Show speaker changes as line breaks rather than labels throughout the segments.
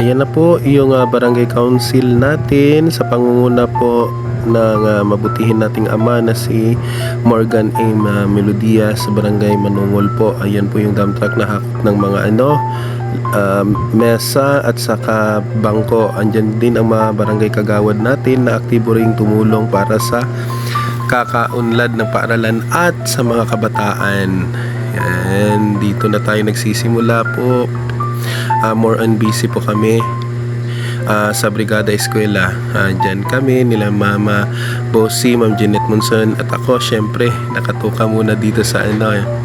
Ayan na po yung barangay council natin sa pangunguna po ng mabutihin nating ama na si Morgan A. Melodia sa barangay Manungol po. Ayan po yung dump truck na hakot ng mga mesa at saka bangko. Andyan din ang mga barangay kagawad natin na aktibo ring tumulong para sa kakaunlad ng paaralan at sa mga kabataan. Yan, dito na tayo nagsisimula po. More on busy po kami sa Brigada Eskwela. Dyan kami nila Mama Bossy, Ma'am Jeanette Monson at ako syempre nakatuka muna dito sa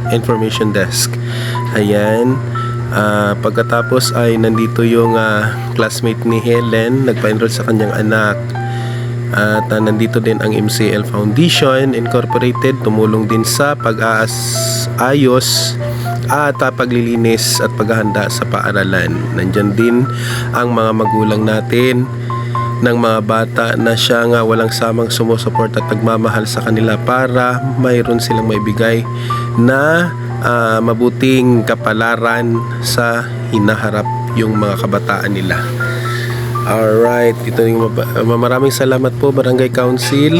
information desk. Ayan. Pagkatapos ay nandito yung classmate ni Helen, nagpa-enroll sa kanyang anak. At nandito din ang MCL Foundation Incorporated, tumulong din sa pag-aayos at paglilinis at paghahanda sa paaralan. Nandyan din ang mga magulang natin ng mga bata na siya nga walang samang sumusuporta at nagmamahal sa kanila para mayroon silang maibigay na mabuting kapalaran sa hinaharap yung mga kabataan nila. Alright, ito yung maraming salamat po Barangay Council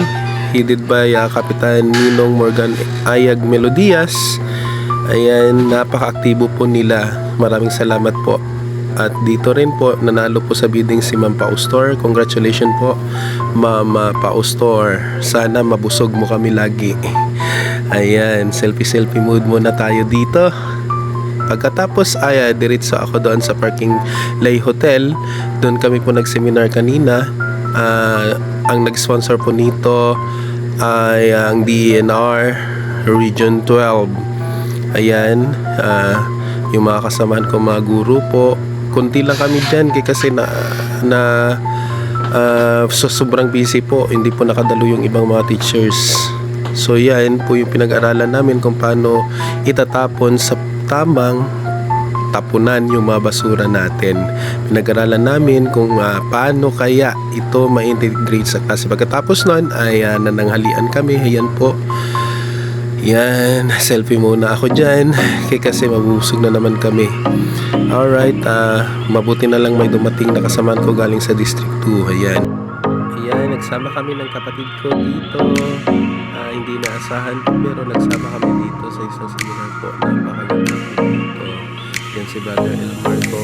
headed by Kapitan Ninong Morgan Ayag Melodias. Ayan, napaka-aktibo po nila. Maraming salamat po. At dito rin po, nanalo po sa bidding si Ma'am Paustor. Congratulations po, Ma'am Paustor. Sana mabusog mo kami lagi. Ayan, selfie mood muna tayo dito. Pagkatapos ay diretso ako doon sa parking Lay Hotel. Doon kami po nag-seminar kanina. Ang nag-sponsor po nito ay ang DNR Region 12. Ayan, yung mga kasamahan ko mga guro po, kunti lang kami dyan kasi sobrang busy po, hindi po nakadalo yung ibang mga teachers. So yan po yung pinag-aralan namin kung paano itatapon sa tamang tapunan yung mga basura natin. Pinag-aralan namin kung paano kaya ito ma-integrate sa klase. Pagkatapos nun ay nananghalian kami. Ayan po. Yan, selfie muna ako dyan kasi mabusog na naman kami. Alright, mabuti na lang may dumating na kasamaan ko galing sa District 2. Ayan, nagsama kami ng kapatid ko dito. Hindi naasahan po pero nagsama kami dito sa isang seminar po. Napakaganda po dito. Yan si Brother Elmar ko.